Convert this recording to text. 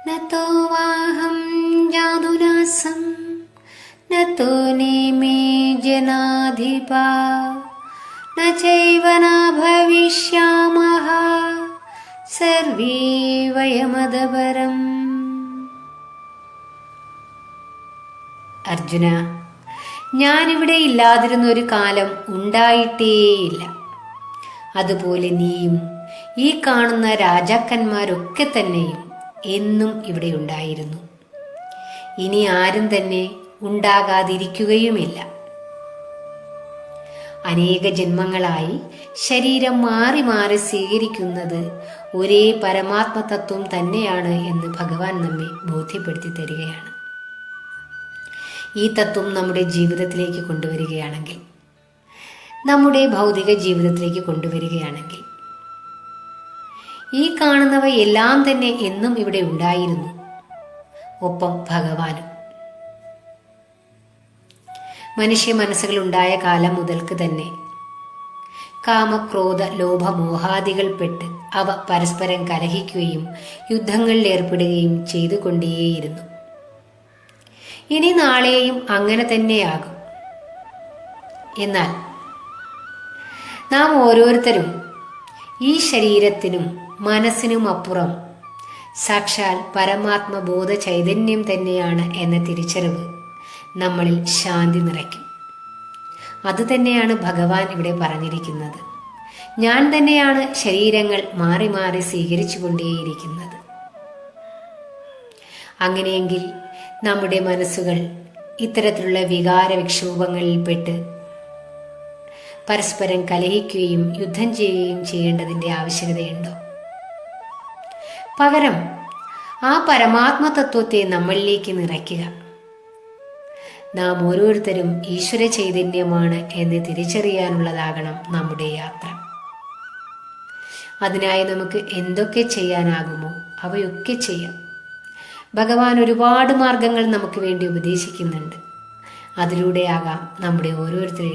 നതോ വാഹം ജാതുനാസം നതോ നേമേ ജനാധിപാ നചൈവ ന ഭവിഷ്യാമഃ സർവേ വയമദപരം. അർജുന, ഞാനിവിടെ ഇല്ലാതിരുന്ന ഒരു കാലം ഉണ്ടായിട്ടേയില്ല. അതുപോലെ നീയും ഈ കാണുന്ന രാജാക്കന്മാരൊക്കെ തന്നെയും എന്നും ഇവിടെ ഉണ്ടായിരുന്നു. ഇനി ആരും തന്നെ ഉണ്ടാകാതിരിക്കുകയുമില്ല. അനേക ജന്മങ്ങളായി ശരീരം മാറി മാറി സ്വീകരിക്കുന്നത് ഒരേ പരമാത്മതത്വം തന്നെയാണ് എന്ന് ഭഗവാൻ നമ്മെ ബോധ്യപ്പെടുത്തി തരികയാണ്. ഈ തത്വം നമ്മുടെ ജീവിതത്തിലേക്ക് കൊണ്ടുവരികയാണെങ്കിൽ, നമ്മുടെ ഭൗതിക ജീവിതത്തിലേക്ക് കൊണ്ടുവരികയാണെങ്കിൽ, ഈ കാണുന്നവ എല്ലാം തന്നെ എന്നും ഇവിടെ ഉണ്ടായിരുന്നു, ഒപ്പം ഭഗവാനും. മനുഷ്യ മനസ്സുകൾ ഉണ്ടായ കാലം മുതൽക്ക് തന്നെ കാമക്രോധ ലോഭമോഹാദികൾപ്പെട്ട് അവ പരസ്പരം കലഹിക്കുകയും യുദ്ധങ്ങളിൽ ഏർപ്പെടുകയും ചെയ്തുകൊണ്ടേയിരുന്നു. ഇനി നാളെയും അങ്ങനെ തന്നെയാകും. എന്നാൽ നാം ഓരോരുത്തരും ഈ ശരീരത്തിനും മനസ്സിനും അപ്പുറം സാക്ഷാൽ പരമാത്മബോധ ചൈതന്യം തന്നെയാണ് എന്ന തിരിച്ചറിവ് നമ്മളിൽ ശാന്തി നിറയ്ക്കും. അതുതന്നെയാണ് ഭഗവാൻ ഇവിടെ പറഞ്ഞിരിക്കുന്നത്. ഞാൻ തന്നെയാണ് ശരീരങ്ങൾ മാറി മാറി സ്വീകരിച്ചു കൊണ്ടേയിരിക്കുന്നത്. അങ്ങനെയെങ്കിൽ നമ്മുടെ മനസ്സുകൾ ഇത്തരത്തിലുള്ള വികാര വിക്ഷോഭങ്ങളിൽപ്പെട്ട് പരസ്പരം കലഹിക്കുകയും യുദ്ധം ചെയ്യുകയും ചെയ്യേണ്ടതിൻ്റെ ആവശ്യകതയുണ്ടോ? പകരം ആ പരമാത്മ തത്വത്തെ നമ്മളിലേക്ക് നിറയ്ക്കുക. നാം ഓരോരുത്തരും ഈശ്വര ചൈതന്യമാണ് എന്ന് തിരിച്ചറിയാനുള്ളതാകണം നമ്മുടെ യാത്ര. അതിനായി നമുക്ക് എന്തൊക്കെ ചെയ്യാനാകുമോ അവയൊക്കെ ചെയ്യാം. ഭഗവാൻ ഒരുപാട് മാർഗങ്ങൾ നമുക്ക് വേണ്ടി ഉപദേശിക്കുന്നുണ്ട്. അതിലൂടെയാകാം നമ്മുടെ ഓരോരുത്തരെയും